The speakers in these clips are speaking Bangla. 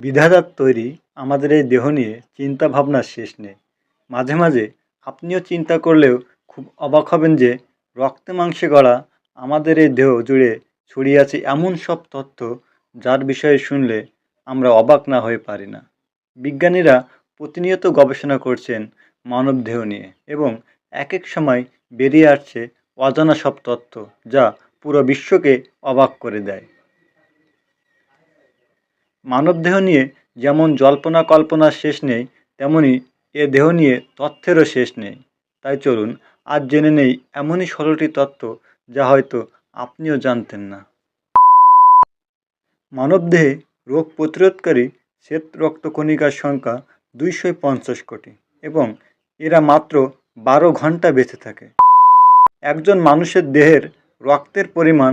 বিধাতার তৈরি আমাদের এই দেহ নিয়ে চিন্তা ভাবনার শেষ নেই। মাঝে মাঝে আপনিও চিন্তা করলেও খুব অবাক হবেন যে রক্তে মাংসে গড়া আমাদের এই দেহ জুড়ে ছড়িয়ে আছে এমন সব তথ্য যার বিষয়ে শুনলে আমরা অবাক না হয়ে পারি না। বিজ্ঞানীরা প্রতিনিয়ত গবেষণা করছেন মানব দেহ নিয়ে এবং এক এক সময় বেরিয়ে আসছে অজানা সব তথ্য যা পুরো বিশ্বকে অবাক করে দেয়। মানবদেহ নিয়ে যেমন জল্পনা কল্পনার শেষ নেই, তেমনি এ দেহ নিয়ে তথ্যেরও শেষ নেই। তাই চলুন আজ জেনে নেই এমনই ১৬টি তথ্য যা হয়তো আপনিও জানতেন না। মানবদেহে রোগ প্রতিরোধকারী শ্বেত রক্তকণিকার সংখ্যা ২৫০ কোটি এবং এরা মাত্র ১২ ঘন্টা বেঁচে থাকে। একজন মানুষের দেহের রক্তের পরিমাণ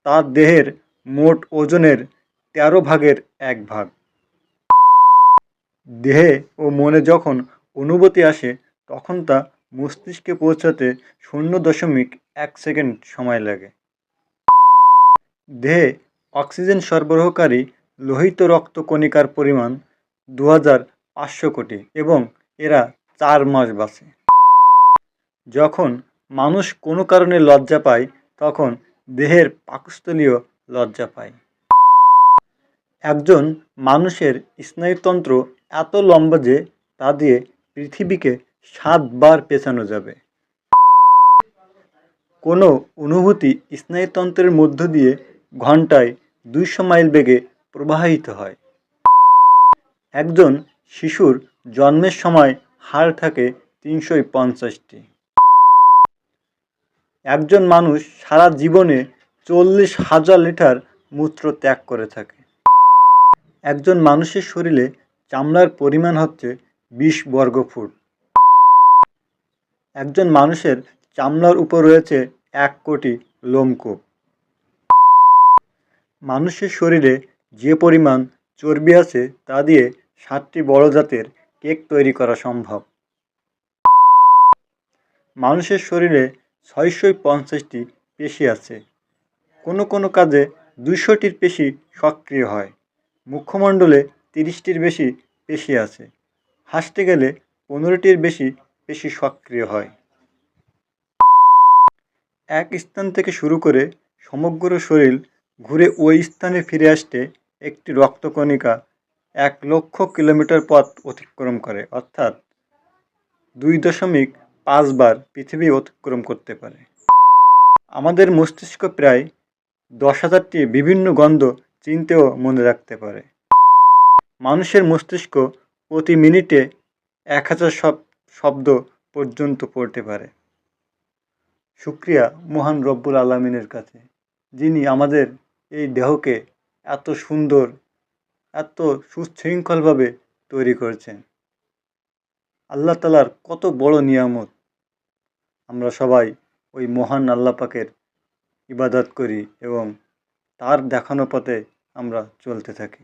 তার দেহের মোট ওজনের ১৩ ভাগের ১ ভাগ। দেহে ও মনে যখন অনুভূতি আসে তখন তা মস্তিষ্কে পৌঁছাতে ০.১ সেকেন্ড সময় লাগে। দেহে অক্সিজেন সরবরাহকারী লোহিত রক্তকণিকার পরিমাণ ২৫০০ কোটি এবং এরা ৪ মাস বাঁচে। যখন মানুষ কোনো কারণে লজ্জা পায় তখন দেহের পাকস্থলীও লজ্জা পায়। একজন মানুষের স্নায়ুতন্ত্র এত লম্বা যে তা দিয়ে পৃথিবীকে ৭ বার পেছানো যাবে। কোনো অনুভূতি স্নায়ুতন্ত্রের মধ্য দিয়ে ঘন্টায় ২০০ মাইল বেগে প্রবাহিত হয়। একজন শিশুর জন্মের সময় হাড় থাকে ৩৫০টি। একজন মানুষ সারা জীবনে ৪০,০০০ লিটার মূত্র ত্যাগ করে থাকে। একজন মানুষের শরীরে চামড়ার পরিমাণ হচ্ছে ২০ বর্গফুট। একজন মানুষের চামড়ার উপর রয়েছে ১ কোটি লোমকূপ। মানুষের শরীরে যে পরিমাণ চর্বি আছে তা দিয়ে ৭টি বড় জাতের কেক তৈরি করা সম্ভব। মানুষের শরীরে ৬৫০টি পেশি আছে। কোনো কোনো কাজে ২০০টির পেশি সক্রিয় হয়। মুখমণ্ডলে ৩০টির বেশি পেশি আছে। হাসতে গেলে ১৫টির বেশি পেশি সক্রিয় হয়। এক স্থান থেকে শুরু করে সমগ্র শরীর ঘুরে ওই স্থানে ফিরে আসতে একটি রক্তকণিকা ১,০০,০০০ কিলোমিটার পথ অতিক্রম করে, অর্থাৎ ২.৫ বার পৃথিবী অতিক্রম করতে পারে। আমাদের মস্তিষ্ক প্রায় ১০,০০০টি বিভিন্ন গন্ধ চিনতেও মনে রাখতে পারে। মানুষের মস্তিষ্ক প্রতি মিনিটে ১,০০০ শব্দ পর্যন্ত পড়তে পারে। শুকরিয়া মহান রব্বুল আলামিনের কাছে, যিনি আমাদের এই দেহকে এত সুন্দর, এত সুশৃঙ্খলভাবে তৈরি করেছেন। আল্লাহ তাআলার কত বড় নিয়ামত। আমরা সবাই ওই মহান আল্লাহ পাকের ইবাদত করি এবং তার দেখানো পথে আমরা চলতে থাকি।